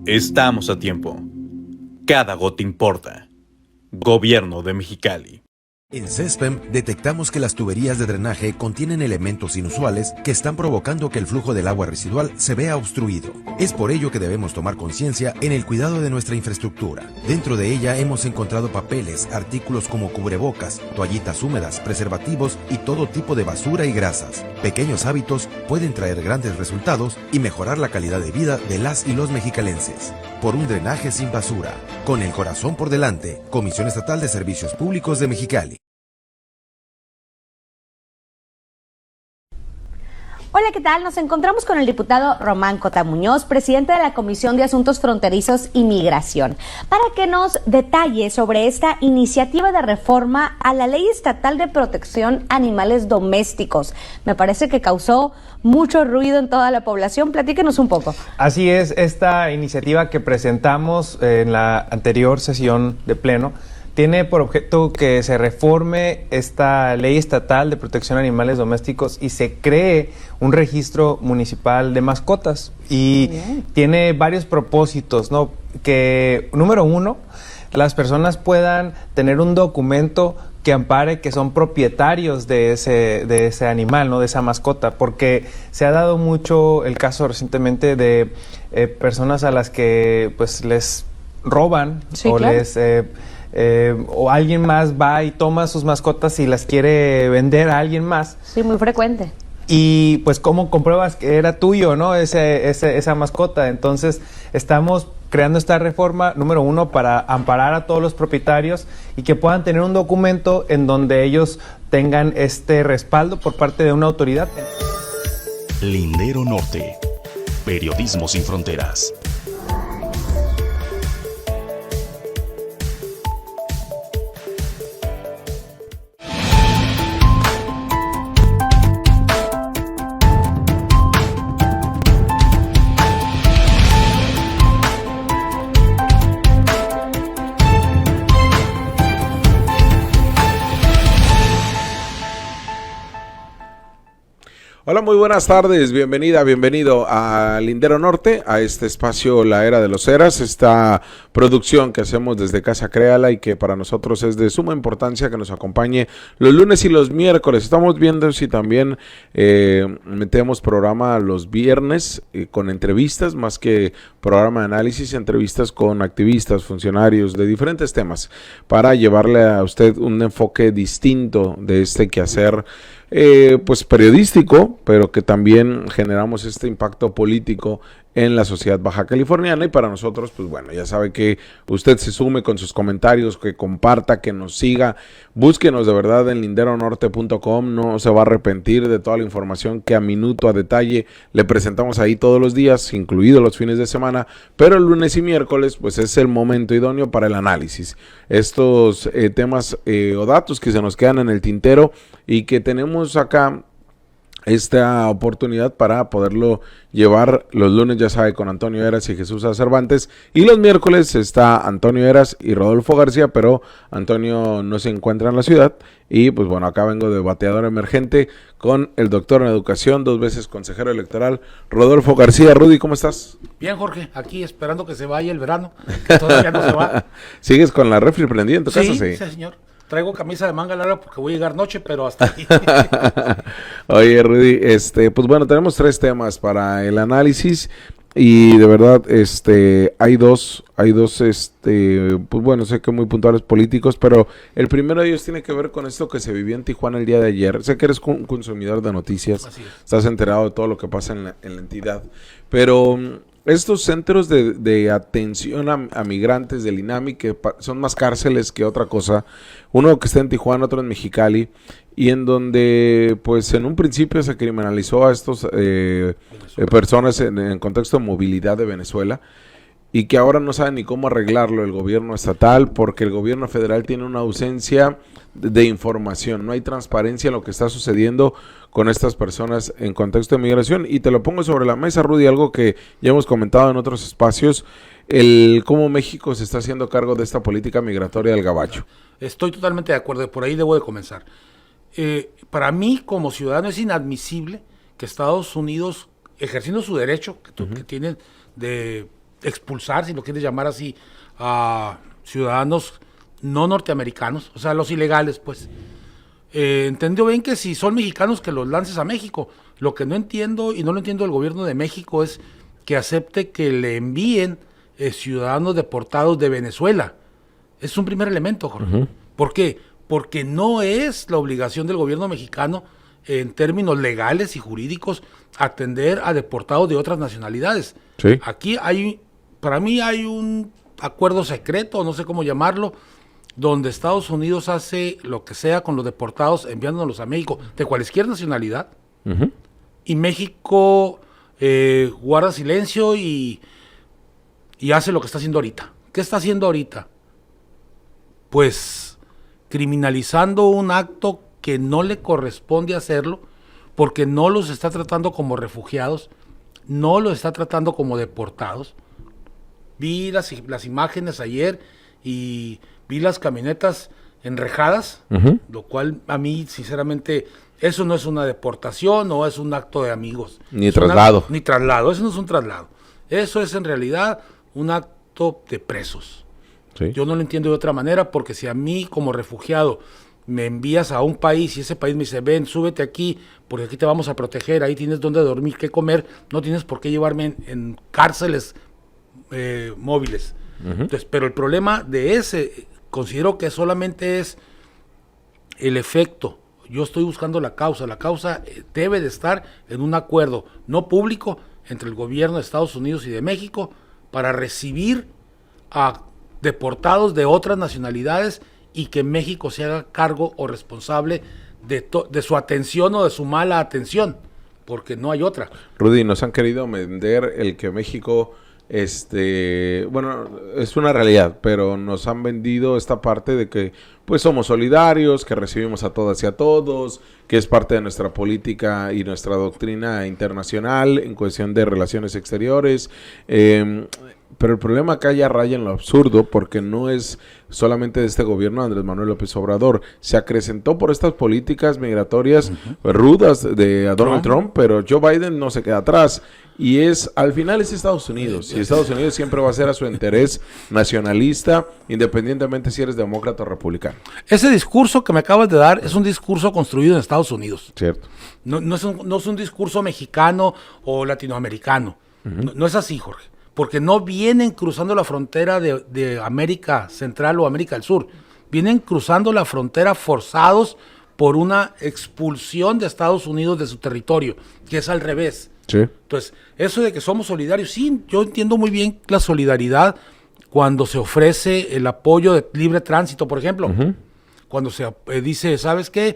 Estamos a tiempo. Cada gota importa. Gobierno de Mexicali. En CESPEM detectamos que las tuberías de drenaje contienen elementos inusuales que están provocando que el flujo del agua residual se vea obstruido. Es por ello que debemos tomar conciencia en el cuidado de nuestra infraestructura. Dentro de ella hemos encontrado papeles, artículos como cubrebocas, toallitas húmedas, preservativos y todo tipo de basura y grasas. Pequeños hábitos pueden traer grandes resultados y mejorar la calidad de vida de las y los mexicalenses. Por un drenaje sin basura. Con el corazón por delante. Comisión Estatal de Servicios Públicos de Mexicali. Hola, ¿qué tal? Nos encontramos con el diputado Román Cota Muñoz, presidente de la Comisión de Asuntos Fronterizos y Migración, para que nos detalle sobre esta iniciativa de reforma a la Ley Estatal de Protección a Animales Domésticos. Me parece que causó mucho ruido en toda la población. Platíquenos un poco. Así es, esta iniciativa que presentamos en la anterior sesión de Pleno tiene por objeto que se reforme esta Ley Estatal de Protección a Animales Domésticos y se cree un registro municipal de mascotas. Y tiene varios propósitos, ¿no? Que, número uno, las personas puedan tener un documento que ampare que son propietarios de ese animal, ¿no? De esa mascota, porque se ha dado mucho el caso recientemente de personas a las que pues les roban, sí, o claro, les... o alguien más va y toma sus mascotas y las quiere vender a alguien más. Sí, muy frecuente. Y pues cómo compruebas que era tuyo, ¿no? Esa mascota. Entonces estamos creando esta reforma, número uno, para amparar a todos los propietarios y que puedan tener un documento en donde ellos tengan este respaldo por parte de una autoridad. Lindero Norte. Periodismo sin fronteras. Hola, muy buenas tardes, bienvenido a Lindero Norte, a este espacio La Era de los Eras, esta producción que hacemos desde Casa Créala y que para nosotros es de suma importancia que nos acompañe los lunes y los miércoles. Estamos viendo si también metemos programa los viernes con entrevistas, más que programa de análisis, entrevistas con activistas, funcionarios de diferentes temas, para llevarle a usted un enfoque distinto de este quehacer pues periodístico, pero que también generamos este impacto político en la sociedad baja californiana. Y para nosotros, pues bueno, ya sabe que usted se sume con sus comentarios, que comparta, que nos siga, búsquenos de verdad en linderonorte.com, no se va a arrepentir de toda la información que a minuto, a detalle le presentamos ahí todos los días, incluidos los fines de semana, pero el lunes y miércoles pues es el momento idóneo para el análisis. Estos temas o datos que se nos quedan en el tintero y que tenemos acá esta oportunidad para poderlo llevar los lunes, ya sabe, con Antonio Eras y Jesús Cervantes, y los miércoles está Antonio Eras y Rodolfo García, pero Antonio no se encuentra en la ciudad, y pues bueno, acá vengo de bateador emergente con el doctor en educación, 2 veces consejero electoral, Rodolfo García. Rudy, ¿cómo estás? Bien, Jorge, aquí esperando que se vaya el verano, que todavía no se va. ¿Sigues con la refri prendida en tu casa? Sí, señor. Traigo camisa de manga larga porque voy a llegar noche, pero hasta ahí. Oye, Rudy, pues bueno, tenemos 3 temas para el análisis y de verdad, hay dos, pues bueno, sé que muy puntuales políticos, pero el primero de ellos tiene que ver con esto que se vivió en Tijuana el día de ayer. Sé que eres un consumidor de noticias, estás enterado de todo lo que pasa en la entidad, pero estos centros de atención a migrantes del INAMI, que son más cárceles que otra cosa, uno que está en Tijuana, otro en Mexicali, y en donde pues en un principio se criminalizó a estos personas en contexto de movilidad de Venezuela, y que ahora no saben ni cómo arreglarlo el gobierno estatal, porque el gobierno federal tiene una ausencia de información, no hay transparencia en lo que está sucediendo con estas personas en contexto de migración. Y te lo pongo sobre la mesa, Rudy, algo que ya hemos comentado en otros espacios, cómo México se está haciendo cargo de esta política migratoria del gabacho. Estoy totalmente de acuerdo, por ahí debo de comenzar. Para mí, como ciudadano, es inadmisible que Estados Unidos, ejerciendo su derecho que tienen de expulsar, si lo quieres llamar así, a ciudadanos no norteamericanos, o sea, los ilegales, pues. Entendió bien que si son mexicanos que los lances a México. Lo que no entiendo, y no lo entiendo del gobierno de México, es que acepte que le envíen ciudadanos deportados de Venezuela. Es un primer elemento, Jorge. ¿Por qué? Porque no es la obligación del gobierno mexicano, en términos legales y jurídicos, atender a deportados de otras nacionalidades. Sí. Aquí para mí hay un acuerdo secreto, no sé cómo llamarlo, donde Estados Unidos hace lo que sea con los deportados, enviándolos a México, de cualquier nacionalidad, y México guarda silencio y hace lo que está haciendo ahorita. ¿Qué está haciendo ahorita? Pues criminalizando un acto que no le corresponde hacerlo, porque no los está tratando como refugiados, no los está tratando como deportados. Vi las imágenes ayer y vi las camionetas enrejadas, lo cual a mí, sinceramente, eso no es una deportación, no es un acto de amigos. Ni traslado. Ni traslado, eso no es un traslado. Eso es en realidad un acto de presos. Sí. Yo no lo entiendo de otra manera, porque si a mí como refugiado me envías a un país y ese país me dice, ven, súbete aquí, porque aquí te vamos a proteger, ahí tienes donde dormir, qué comer, no tienes por qué llevarme en cárceles móviles. Entonces, pero el problema de ese, considero que solamente es el efecto. Yo estoy buscando la causa debe de estar en un acuerdo no público entre el gobierno de Estados Unidos y de México para recibir a deportados de otras nacionalidades y que México se haga cargo o responsable de su atención o de su mala atención, porque no hay otra. Rudy, nos han querido vender el que México, bueno, es una realidad, pero nos han vendido esta parte de que pues somos solidarios, que recibimos a todas y a todos, que es parte de nuestra política y nuestra doctrina internacional en cuestión de relaciones exteriores. Pero el problema acá ya raya en lo absurdo, porque no es solamente de este gobierno Andrés Manuel López Obrador. Se acrecentó por estas políticas migratorias rudas de Donald Trump, pero Joe Biden no se queda atrás. Y al final es Estados Unidos. Y Estados Unidos siempre va a ser a su interés nacionalista, independientemente si eres demócrata o republicano. Ese discurso que me acabas de dar es un discurso construido en Estados Unidos. Cierto. No es un discurso mexicano o latinoamericano. No es así, Jorge. Porque no vienen cruzando la frontera de América Central o América del Sur. Vienen cruzando la frontera forzados por una expulsión de Estados Unidos de su territorio, que es al revés. Sí. Entonces, eso de que somos solidarios, sí, yo entiendo muy bien la solidaridad cuando se ofrece el apoyo de libre tránsito, por ejemplo. Cuando se dice, ¿sabes qué?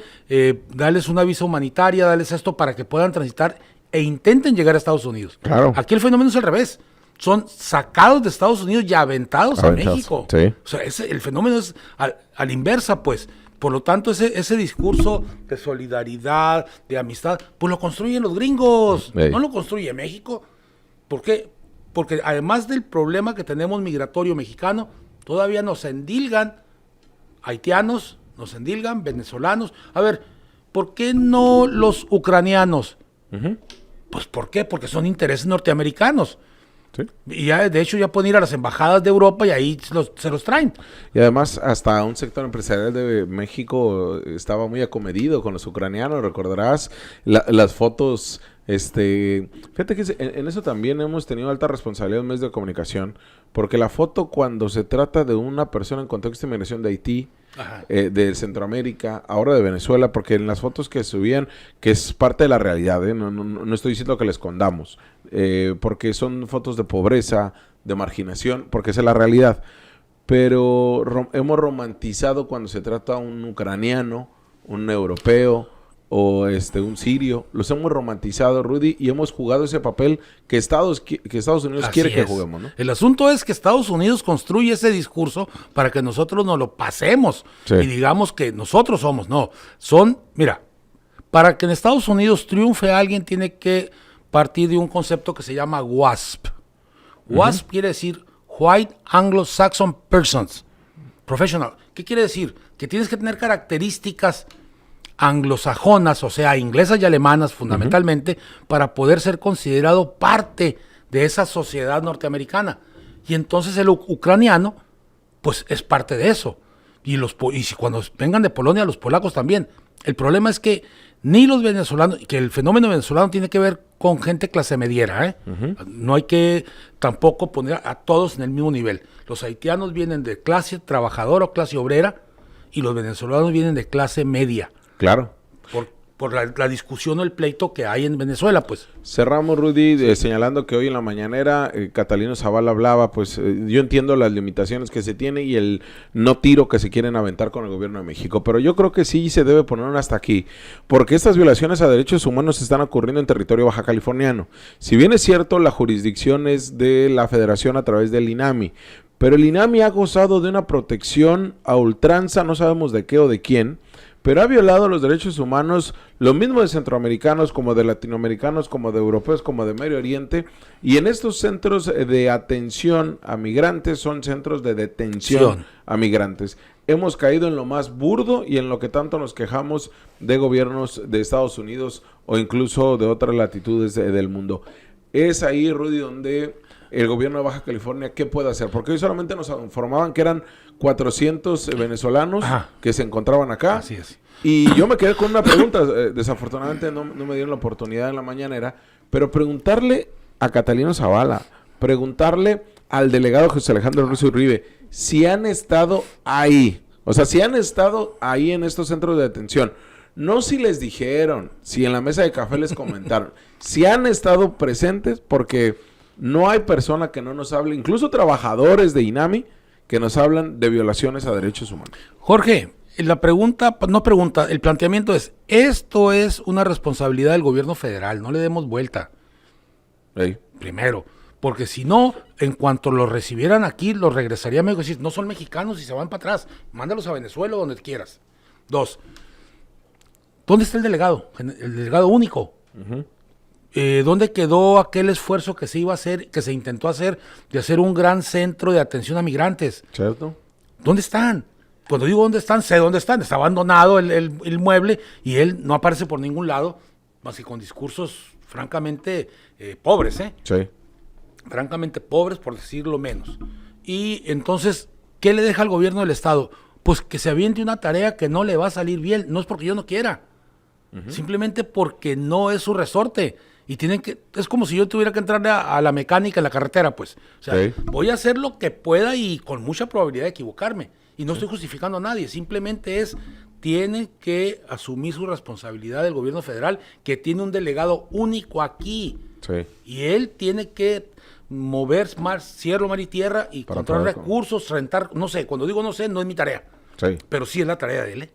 Dales una visa humanitaria, dales esto para que puedan transitar e intenten llegar a Estados Unidos. Claro. Aquí el fenómeno es al revés. Son sacados de Estados Unidos y aventados a México. Sí. O sea, el fenómeno es a la inversa, pues. Por lo tanto, ese discurso de solidaridad, de amistad, pues lo construyen los gringos, no lo construye México. ¿Por qué? Porque además del problema que tenemos migratorio mexicano, todavía nos endilgan haitianos, nos endilgan venezolanos. A ver, ¿por qué no los ucranianos? Pues ¿por qué? Porque son intereses norteamericanos. Sí. Y ya, de hecho, ya pueden ir a las embajadas de Europa y ahí se los traen. Y además, hasta un sector empresarial de México estaba muy acomedido con los ucranianos, recordarás las fotos. Fíjate que en eso también hemos tenido alta responsabilidad en medios de comunicación, porque la foto, cuando se trata de una persona en contexto de inmigración de Haití, de Centroamérica, ahora de Venezuela, porque en las fotos que subían, que es parte de la realidad, no estoy diciendo que les escondamos, porque son fotos de pobreza, de marginación, porque esa es la realidad, pero hemos romantizado cuando se trata de un ucraniano, un europeo o un sirio, los hemos romantizado, Rudy, y hemos jugado ese papel que Estados Unidos quiere que juguemos, ¿no? El asunto es que Estados Unidos construye ese discurso para que nosotros nos lo pasemos y digamos que nosotros somos, mira, para que en Estados Unidos triunfe alguien tiene que partir de un concepto que se llama WASP. WASP quiere decir White Anglo-Saxon Persons, Professional. ¿Qué quiere decir? Que tienes que tener características anglosajonas, o sea, inglesas y alemanas fundamentalmente, para poder ser considerado parte de esa sociedad norteamericana. Y entonces el ucraniano, pues es parte de eso. Y si cuando vengan de Polonia, los polacos también. El problema es que ni los venezolanos, que el fenómeno venezolano tiene que ver con gente clase mediera, ¿eh? No hay que tampoco poner a todos en el mismo nivel. Los haitianos vienen de clase trabajadora o clase obrera y los venezolanos vienen de clase media. Claro. Por la discusión o el pleito que hay en Venezuela, pues. Cerramos, Rudy, señalando que hoy en la mañanera Catalino Zavala hablaba, pues yo entiendo las limitaciones que se tiene y el no tiro que se quieren aventar con el gobierno de México, pero yo creo que sí se debe poner un hasta aquí, porque estas violaciones a derechos humanos están ocurriendo en territorio baja californiano. Si bien es cierto, la jurisdicción es de la Federación a través del INAMI, pero el INAMI ha gozado de una protección a ultranza, no sabemos de qué o de quién, pero ha violado los derechos humanos, lo mismo de centroamericanos como de latinoamericanos, como de europeos, como de Medio Oriente, y en estos centros de atención a migrantes son centros de detención a migrantes. Hemos caído en lo más burdo y en lo que tanto nos quejamos de gobiernos de Estados Unidos o incluso de otras latitudes del mundo. Es ahí, Rudy, donde el gobierno de Baja California, ¿qué puede hacer? Porque hoy solamente nos informaban que eran 400 venezolanos que se encontraban acá. Así es. Y yo me quedé con una pregunta, desafortunadamente no me dieron la oportunidad en la mañanera, pero preguntarle a Catalino Zavala, preguntarle al delegado José Alejandro Ruiz Uribe, si han estado ahí, o sea, si han estado ahí en estos centros de detención, no si les dijeron, si en la mesa de café les comentaron, si han estado presentes, porque no hay persona que no nos hable, incluso trabajadores de INAMI, que nos hablan de violaciones a derechos humanos. Jorge, el planteamiento es, esto es una responsabilidad del gobierno federal, no le demos vuelta. Hey. Primero, porque si no, en cuanto los recibieran aquí, los regresaría a México y decir, no son mexicanos y se van para atrás, mándalos a Venezuela o donde quieras. 2, ¿dónde está el delegado? El delegado único. ¿Dónde quedó aquel esfuerzo que se iba a hacer, que se intentó hacer, de hacer un gran centro de atención a migrantes? ¿Cierto? ¿Dónde están? Cuando digo dónde están, sé dónde están. Está abandonado el mueble y él no aparece por ningún lado, más que con discursos francamente pobres, ¿eh? Sí. Francamente pobres, por decirlo menos. Y entonces, ¿qué le deja al gobierno del Estado? Pues que se aviente una tarea que no le va a salir bien. No es porque yo no quiera, simplemente porque no es su resorte. Y es como si yo tuviera que entrar a la mecánica en la carretera, pues. O sea, voy a hacer lo que pueda y con mucha probabilidad de equivocarme. Y no estoy justificando a nadie, simplemente tiene que asumir su responsabilidad del gobierno federal, que tiene un delegado único aquí. Sí. Y él tiene que mover cielo, mar y tierra y Para controlar poder recursos, rentar, no sé, cuando digo no sé, no es mi tarea. Sí. Pero sí es la tarea de él, ¿eh?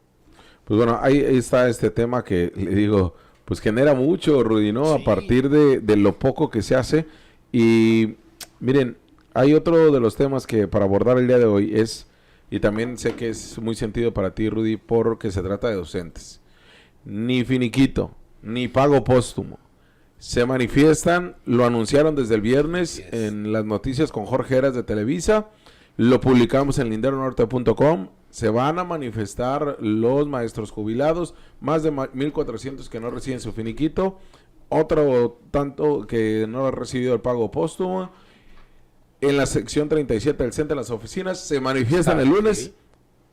Pues bueno, ahí está este tema que le digo, pues genera mucho, Rudy, ¿no? Sí. A partir de lo poco que se hace. Y miren, hay otro de los temas que para abordar el día de hoy es, y también sé que es muy sentido para ti, Rudy, porque se trata de docentes. Ni finiquito, ni pago póstumo. Se manifiestan, lo anunciaron desde el viernes en las noticias con Jorge Heras de Televisa, lo publicamos en linderonorte.com. Se van a manifestar los maestros jubilados, más de 1,400 que no reciben su finiquito, otro tanto que no ha recibido el pago póstumo. En la sección 37 del centro de las oficinas se manifiestan el lunes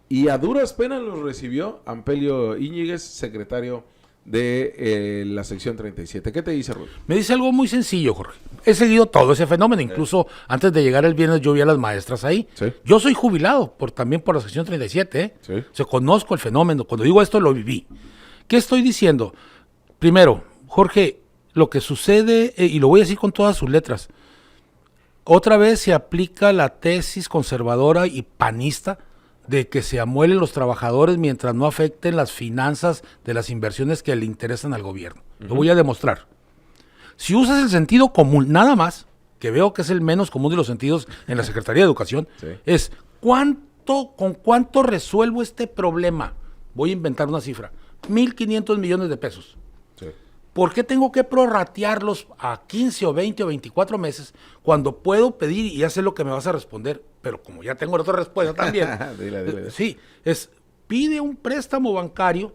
y a duras penas los recibió Ampelio Íñiguez, secretario de la sección 37. ¿Qué te dice, Ruth? Me dice algo muy sencillo, Jorge. He seguido todo ese fenómeno, incluso antes de llegar el viernes yo vi a las maestras ahí. Sí. Yo soy jubilado también por la sección 37, ¿eh? Sí. O sea, conozco el fenómeno. Cuando digo esto lo viví. ¿Qué estoy diciendo? Primero, Jorge, lo que sucede, y lo voy a decir con todas sus letras, otra vez se aplica la tesis conservadora y panista de que se amuelen los trabajadores mientras no afecten las finanzas de las inversiones que le interesan al gobierno. Lo voy a demostrar. Si usas el sentido común, nada más, que veo que es el menos común de los sentidos en la Secretaría de Educación, es ¿con cuánto resuelvo este problema? Voy a inventar una cifra. 1,500 millones de pesos. Sí. ¿Por qué tengo que prorratearlos a 15 o 20 o 24 meses cuando puedo pedir y ya sé lo que me vas a responder? Pero como ya tengo otra respuesta también. Dile. Sí, pide un préstamo bancario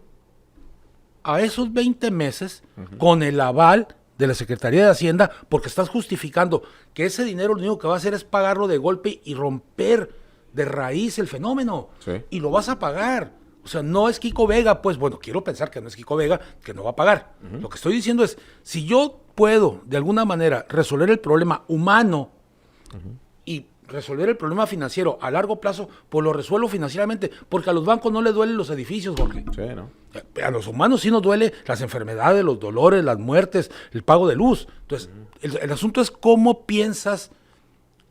a esos 20 meses con el aval de la Secretaría de Hacienda, porque estás justificando que ese dinero lo único que va a hacer es pagarlo de golpe y romper de raíz el fenómeno. Sí. Y lo vas a pagar. O sea, no es Kiko Vega, pues bueno, quiero pensar que no es Kiko Vega, que no va a pagar. Lo que estoy diciendo es, si yo puedo de alguna manera resolver el problema humano y resolver el problema financiero a largo plazo, pues lo resuelvo financieramente, porque a los bancos no les duelen los edificios, Jorge. Sí, ¿no? A los humanos sí nos duele las enfermedades, los dolores, las muertes, el pago de luz. Entonces, el asunto es cómo piensas,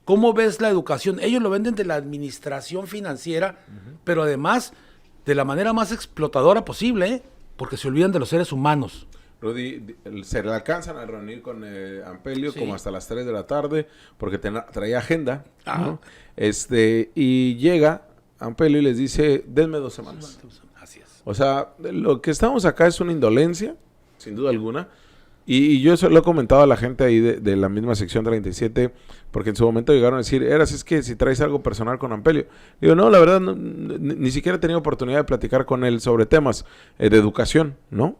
cómo ves la educación. Ellos lo venden de la administración financiera, pero además de la manera más explotadora posible, ¿eh? Porque se olvidan de los seres humanos. Rudy, se le alcanzan a reunir con Ampelio Sí. como hasta las 3 de la tarde, porque traía agenda, ¿no? Y llega Ampelio y les dice, denme 2 semanas. Así es. O sea, lo que estamos acá es una indolencia, sin duda alguna, y yo eso lo he comentado a la gente ahí de la misma sección 37, porque en su momento llegaron a decir, es que si traes algo personal con Ampelio. Digo, no, la verdad, ni siquiera he tenido oportunidad de platicar con él sobre temas de educación, ¿no?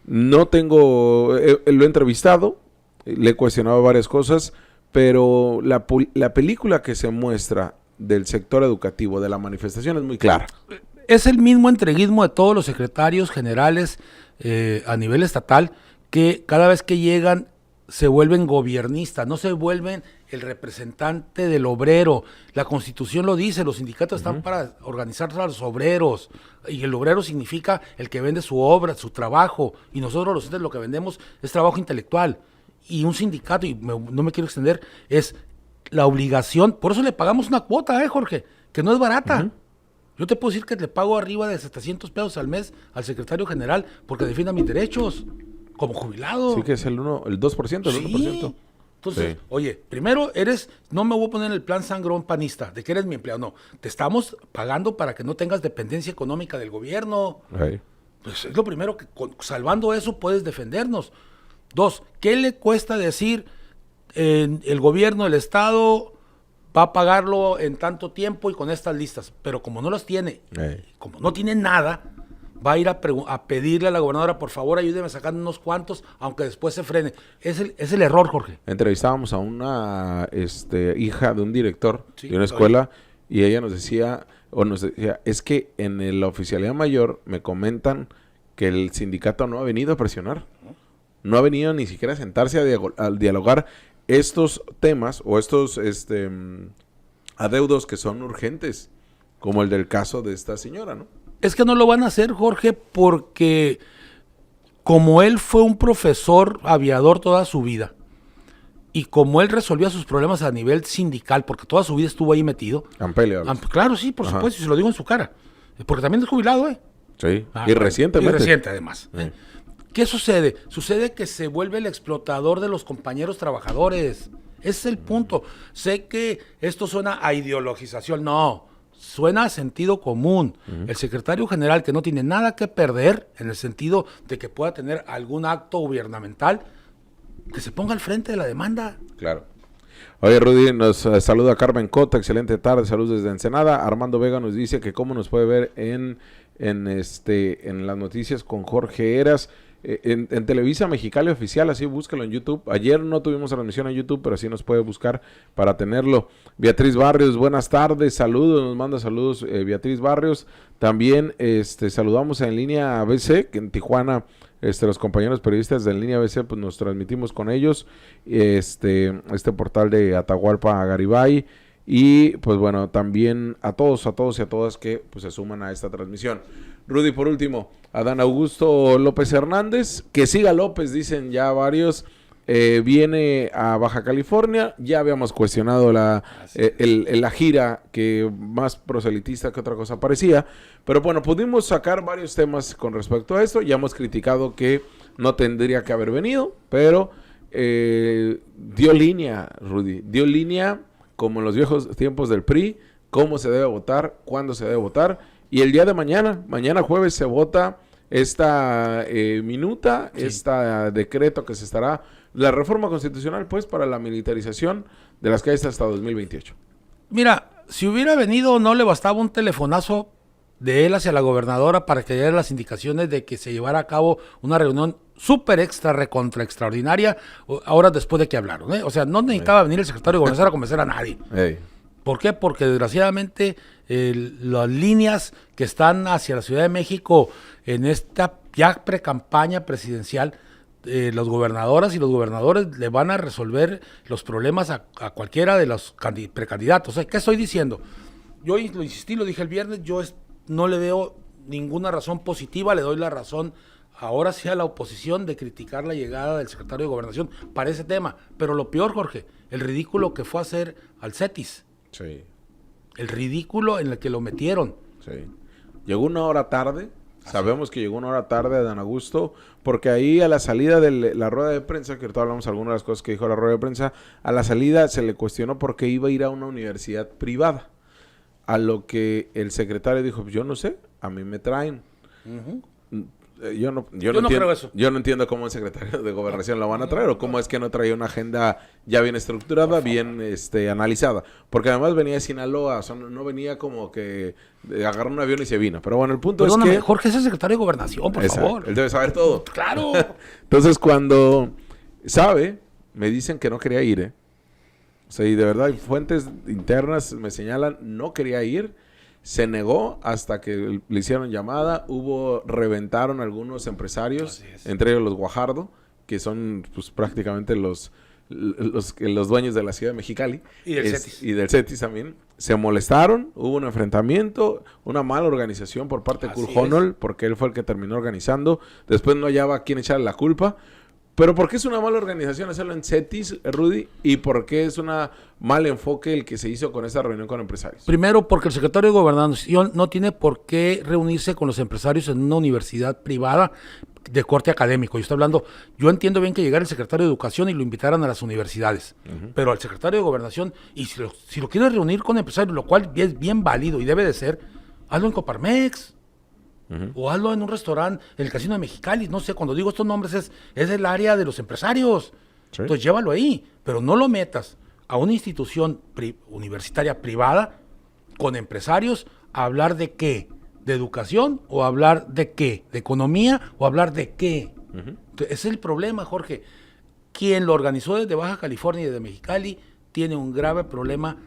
No tengo, lo he entrevistado, le he cuestionado varias cosas, pero la película que se muestra del sector educativo, de la manifestación, es muy clara. Es el mismo entreguismo de todos los secretarios generales a nivel estatal, que cada vez que llegan se vuelven gobiernistas, no se vuelven el representante del obrero. La Constitución lo dice, los sindicatos están para organizar a los obreros, y el obrero significa el que vende su obra, su trabajo, y nosotros los entes lo que vendemos es trabajo intelectual. Y un sindicato, y no me quiero extender, es la obligación, por eso le pagamos una cuota, Jorge, que no es barata. Yo te puedo decir que le pago arriba de 700 pesos al mes al secretario general porque defienda mis derechos como jubilado. Sí, que es el 2%, el 1%. Entonces, Sí. oye, primero no me voy a poner en el plan sangrón panista de que eres mi empleado, no. Te estamos pagando para que no tengas dependencia económica del gobierno. Ahí. Pues es lo primero que, salvando eso, puedes defendernos. 2, ¿qué le cuesta decir el gobierno, el Estado va a pagarlo en tanto tiempo y con estas listas? Pero como no las tiene, como no tiene nada, va a ir a pedirle a la gobernadora, por favor, ayúdeme sacando unos cuantos, aunque después se frene. Es el error, Jorge. Entrevistábamos a una hija de un director Sí, de una escuela y ella nos decía, es que en la oficialidad mayor me comentan que el sindicato no ha venido a presionar. No ha venido ni siquiera a sentarse a dialogar estos temas o estos adeudos que son urgentes, como el del caso de esta señora, ¿no? Es que no lo van a hacer, Jorge, porque como él fue un profesor aviador toda su vida, y como él resolvía sus problemas a nivel sindical, porque toda su vida estuvo ahí metido. Ampelio. Claro, sí, por supuesto, y se lo digo en su cara. Porque también es jubilado, Sí, y bueno, recientemente. Y reciente, además. ¿Qué sucede? Sucede que se vuelve el explotador de los compañeros trabajadores. Ese es el punto. Sé que esto suena a ideologización. No, suena a sentido común. El secretario general, que no tiene nada que perder en el sentido de que pueda tener algún acto gubernamental, que se ponga al frente de la demanda. Claro. Oye, Rudy, nos saluda Carmen Cota, excelente tarde, saludos desde Ensenada. Armando Vega nos dice que cómo nos puede ver en las noticias con Jorge Heras. En Televisa Mexicali Oficial, así búscalo en YouTube. Ayer no tuvimos transmisión en YouTube, pero sí nos puede buscar para tenerlo. Beatriz Barrios, buenas tardes, saludos, nos manda saludos Beatriz Barrios. También saludamos en Línea ABC, que en Tijuana los compañeros periodistas de En Línea ABC, pues nos transmitimos con ellos, este portal de Atahualpa Garibay. Y pues bueno, también a todos y a todas que pues se suman a esta transmisión. Rudy, por último, Adán Augusto López Hernández, que siga López, dicen ya varios, viene a Baja California. Ya habíamos cuestionado la gira, que más proselitista que otra cosa parecía, pero bueno, pudimos sacar varios temas con respecto a esto. Ya hemos criticado que no tendría que haber venido, pero dio línea, Rudy, dio línea como en los viejos tiempos del PRI, cómo se debe votar, cuándo se debe votar. Y el día de mañana jueves, se vota esta minuta, decreto que se estará, la reforma constitucional, pues, para la militarización de las calles hasta 2028. Mira, si hubiera venido, no le bastaba un telefonazo de él hacia la gobernadora para que diera las indicaciones de que se llevara a cabo una reunión súper extra, recontra extraordinaria, ahora después de que hablaron, ¿eh? O sea, no necesitaba venir el secretario de Gobernación a convencer a nadie. ¿Por qué? Porque desgraciadamente las líneas que están hacia la Ciudad de México en esta ya pre-campaña presidencial, los gobernadoras y los gobernadores le van a resolver los problemas a cualquiera de los precandidatos. O sea, ¿qué estoy diciendo? Yo lo insistí, lo dije el viernes, no le veo ninguna razón positiva, le doy la razón ahora sí a la oposición de criticar la llegada del secretario de Gobernación para ese tema. Pero lo peor, Jorge, el ridículo que fue a hacer al CETIS. Sí. El ridículo en el que lo metieron. Sí. Llegó una hora tarde. Sabemos que llegó una hora tarde a Dan Augusto, porque ahí a la salida de la rueda de prensa, que ahorita hablamos algunas de las cosas que dijo la rueda de prensa, a la salida se le cuestionó por qué iba a ir a una universidad privada. A lo que el secretario dijo, pues yo no sé, a mí me traen. Yo no entiendo, creo eso. Yo no entiendo cómo el secretario de Gobernación lo van a traer, o cómo es que no traía una agenda ya bien estructurada, bien analizada. Porque además venía de Sinaloa, o sea, no venía como que agarró un avión y se vino. Pero bueno, el punto es que... Jorge es el secretario de Gobernación, por favor. Él debe saber todo. ¡Claro! Entonces, cuando sabe, me dicen que no quería ir, O sea, y de verdad, fuentes internas me señalan, no quería ir. Se negó hasta que le hicieron llamada, reventaron algunos empresarios, entre ellos los Guajardo, que son pues prácticamente los dueños de la ciudad de Mexicali. Y del CETIS. Y del CETIS también. Se molestaron, hubo un enfrentamiento, una mala organización por parte de Kurt Honnold, porque él fue el que terminó organizando. Después no hallaba a quién echarle la culpa. Pero ¿por qué es una mala organización hacerlo en CETIS, Rudy? ¿Y por qué es un mal enfoque el que se hizo con esa reunión con empresarios? Primero, porque el secretario de Gobernación no tiene por qué reunirse con los empresarios en una universidad privada de corte académico. Yo entiendo bien que llegara el secretario de Educación y lo invitaran a las universidades, pero al secretario de Gobernación, y si lo quiere reunir con empresarios, lo cual es bien válido y debe de ser, hazlo en Coparmex. O hazlo en un restaurante, en el Casino de Mexicali, no sé, cuando digo estos nombres es el área de los empresarios. Sí. Entonces llévalo ahí, pero no lo metas a una institución universitaria privada con empresarios a hablar de qué, de educación o hablar de qué, de economía o hablar de qué. Entonces, ese es el problema, Jorge. Quien lo organizó desde Baja California y desde Mexicali tiene un grave problema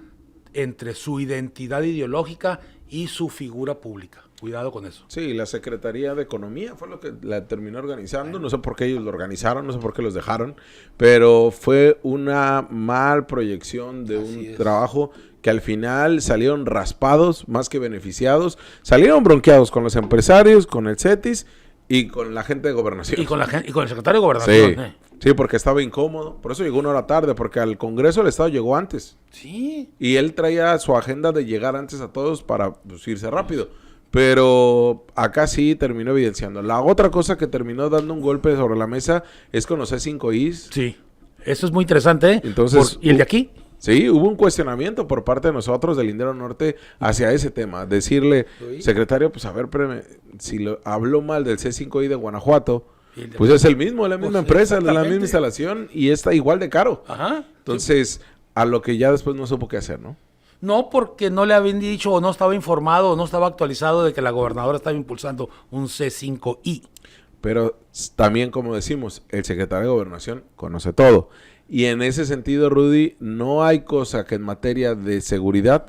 entre su identidad ideológica y su figura pública. Cuidado con eso. Sí, la Secretaría de Economía fue lo que la terminó organizando. No sé por qué ellos lo organizaron, no sé por qué los dejaron, pero fue una mal proyección de un trabajo que al final salieron raspados más que beneficiados. Salieron bronqueados con los empresarios, con el CETIS y con la gente de Gobernación. Y con el secretario de Gobernación. Sí. Sí, porque estaba incómodo. Por eso llegó una hora tarde, porque al Congreso del Estado llegó antes. Sí. Y él traía su agenda de llegar antes a todos para pues, irse rápido. Pero acá sí terminó evidenciando. La otra cosa que terminó dando un golpe sobre la mesa es con los C5Is. Sí, eso es muy interesante, ¿eh? Entonces, ¿y el de aquí? Sí, hubo un cuestionamiento por parte de nosotros del Lindero Norte hacia ese tema. Decirle, secretario, pues a ver, si habló mal del C5I de Guanajuato, pues es el mismo, la misma empresa, la misma instalación y está igual de caro. Ajá. Entonces, a lo que ya después no supo qué hacer, ¿no? No, porque no le habían dicho o no estaba informado o no estaba actualizado de que la gobernadora estaba impulsando un C5I. Pero también, como decimos, el secretario de Gobernación conoce todo. Y en ese sentido, Rudy, no hay cosa que en materia de seguridad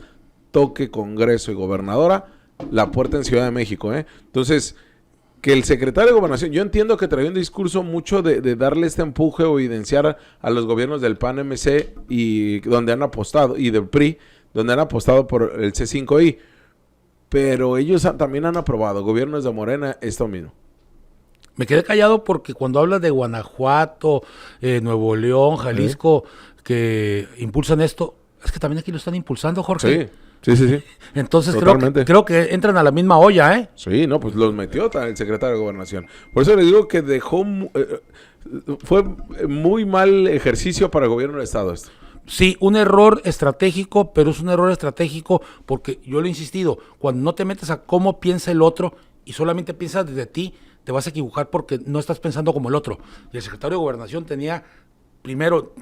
toque Congreso y gobernadora la puerta en Ciudad de México, ¿eh? Entonces, que el secretario de Gobernación, yo entiendo que traía un discurso mucho de darle este empuje o evidenciar a los gobiernos del PAN-MC y donde han apostado, y del PRI, donde han apostado por el C5I, pero ellos también han aprobado, gobiernos de Morena, esto mismo. Me quedé callado porque cuando hablas de Guanajuato, Nuevo León, Jalisco, que impulsan esto, es que también aquí lo están impulsando, Jorge. Sí. Entonces creo que entran a la misma olla, ¿eh? Sí, no, pues los metió el secretario de Gobernación. Por eso le digo que fue muy mal ejercicio para el gobierno del Estado esto. Sí, un error estratégico, pero es un error estratégico porque yo lo he insistido, cuando no te metes a cómo piensa el otro y solamente piensas desde ti, te vas a equivocar porque no estás pensando como el otro. Y el secretario de Gobernación tenía, primero,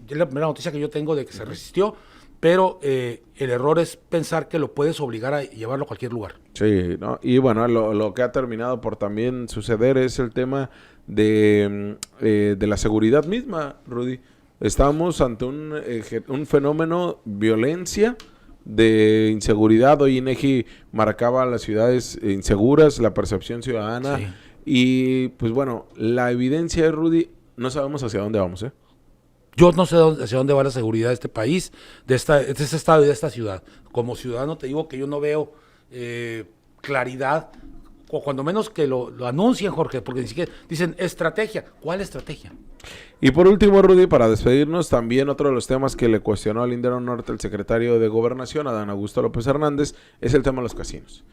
es la primera noticia que yo tengo de que se resistió, pero el error es pensar que lo puedes obligar a llevarlo a cualquier lugar. Sí, ¿no? Y bueno, lo que ha terminado por también suceder es el tema de la seguridad misma, Rudy. Estamos ante un fenómeno violencia, de inseguridad. Hoy INEGI marcaba las ciudades inseguras, la percepción ciudadana. Sí. Y pues bueno, la evidencia, Rudy, no sabemos hacia dónde vamos, ¿eh? Yo no sé hacia dónde va la seguridad de este país, de este estado y de esta ciudad. Como ciudadano te digo que yo no veo claridad, o cuando menos que lo anuncien, Jorge, porque ni siquiera dicen estrategia. ¿Cuál estrategia? Y por último, Rudy, para despedirnos, también otro de los temas que le cuestionó al Lindero Norte el secretario de Gobernación, Adán Augusto López Hernández, es el tema de los casinos.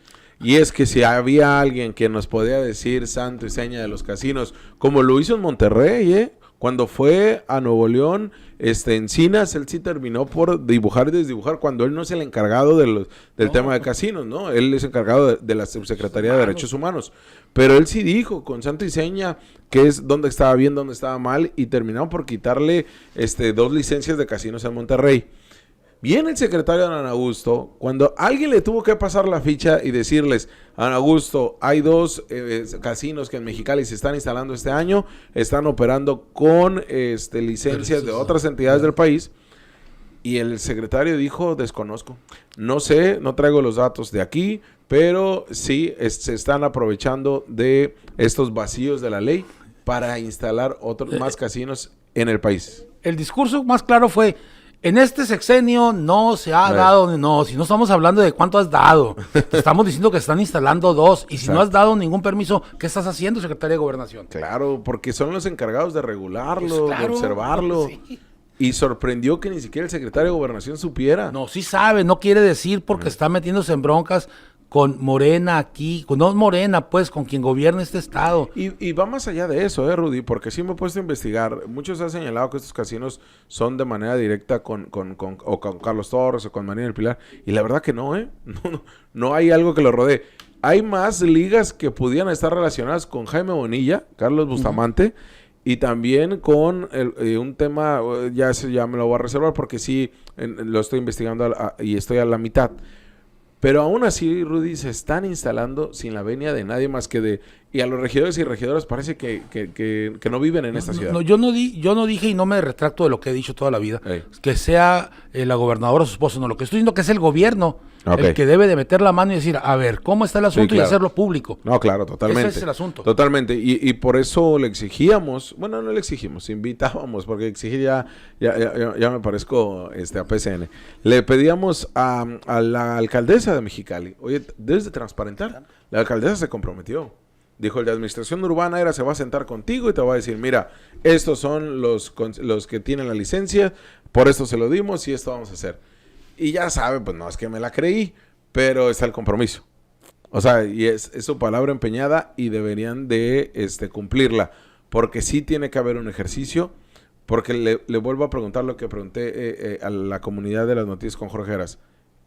Y es que si había alguien que nos podía decir santo y seña de los casinos, como lo hizo en Monterrey, cuando fue a Nuevo León, Encinas, él sí terminó por dibujar y desdibujar, cuando él no es el encargado del tema de casinos, ¿no? Él es encargado de la Subsecretaría de Derechos Humanos. Pero él sí dijo con santo y seña que es dónde estaba bien, dónde estaba mal, y terminaron por quitarle 2 licencias de casinos en Monterrey. Viene el secretario Adán Augusto, cuando alguien le tuvo que pasar la ficha y decirles, Adán Augusto, hay 2 casinos que en Mexicali se están instalando este año, están operando con licencias de otras entidades del país, y el secretario dijo, desconozco, no sé, no traigo los datos de aquí, pero sí se están aprovechando de estos vacíos de la ley para instalar otros más casinos en el país. El discurso más claro fue, en este sexenio no se ha dado, si no estamos hablando de cuánto has dado, te estamos diciendo que están instalando 2, y si no has dado ningún permiso, ¿qué estás haciendo, secretario de Gobernación? Claro, porque son los encargados de regularlo, de observarlo. Sí. Y sorprendió que ni siquiera el secretario de Gobernación supiera. No, sí sabe, no quiere decir porque está metiéndose en broncas con Morena aquí, no Morena, pues, con quien gobierna este estado. Y va más allá de eso, Rudy, porque sí me he puesto a investigar. Muchos han señalado que estos casinos son de manera directa con Carlos Torres o con María del Pilar, y la verdad que no, no hay algo que lo rodee. Hay más ligas que pudieran estar relacionadas con Jaime Bonilla, Carlos Bustamante, y también con un tema, ya me lo voy a reservar porque sí lo estoy investigando y estoy a la mitad. Pero aún así, Rudy, se están instalando sin la venia de nadie más que y a los regidores y regidoras parece que no viven en esta ciudad. No, yo no dije, y no me retracto de lo que he dicho toda la vida, que sea la gobernadora o su esposo, no, lo que estoy diciendo que es el gobierno el que debe de meter la mano y decir, a ver, ¿cómo está el asunto? Sí, claro. Y hacerlo público. No, claro, totalmente. Ese es el asunto. Totalmente, y por eso le exigíamos, bueno, no le exigimos, invitábamos, porque exigir ya me parezco a PCN. Le pedíamos a la alcaldesa de Mexicali, oye, debes de transparentar. La alcaldesa se comprometió. Dijo, el de administración urbana se va a sentar contigo y te va a decir, mira, estos son los que tienen la licencia, por esto se lo dimos y esto vamos a hacer. Y ya sabe, pues no es que me la creí, pero está el compromiso. O sea, y es su palabra empeñada y deberían de cumplirla, porque sí tiene que haber un ejercicio, porque le vuelvo a preguntar lo que pregunté a la comunidad de las noticias con Jorge Heras.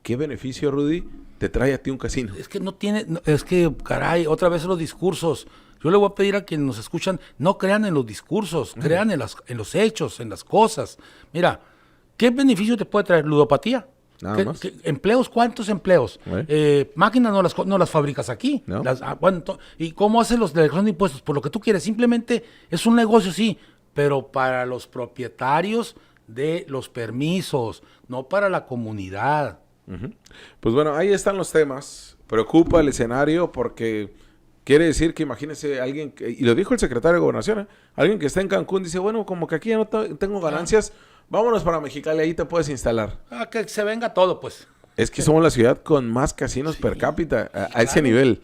¿Qué beneficio, Rudy, te trae a ti un casino? Es que caray, otra vez los discursos. Yo le voy a pedir a quienes nos escuchan, no crean en los discursos, crean en los hechos, en las cosas. Mira, ¿qué beneficio te puede traer? Ludopatía. Nada más. ¿Empleos? ¿Cuántos empleos? Máquinas no las fabricas aquí. ¿No? ¿Y cómo hacen los declaración de impuestos? Por lo que tú quieres, simplemente es un negocio, sí, pero para los propietarios de los permisos, no para la comunidad. Pues bueno, ahí están los temas. Preocupa el escenario porque quiere decir que imagínese alguien, y lo dijo el secretario de Gobernación, alguien que está en Cancún dice, bueno, como que aquí ya no tengo ganancias, vámonos para Mexicali, ahí te puedes instalar. Que se venga todo, pues. Es que somos la ciudad con más casinos per cápita a ese nivel.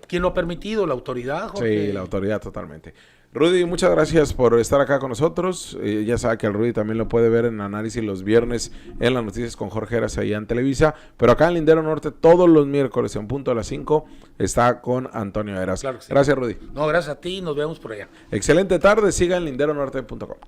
¿Quién lo ha permitido? ¿La autoridad, Jorge? Sí, la autoridad totalmente. Rudy, muchas gracias por estar acá con nosotros. Ya sabe que el Rudy también lo puede ver en análisis los viernes en las noticias con Jorge Heras allá en Televisa. Pero acá en Lindero Norte todos los miércoles en punto a las 5 está con Antonio Heras. Claro que sí. Gracias, Rudy. No, gracias a ti. Nos vemos por allá. Excelente tarde. Siga en linderonorte.com.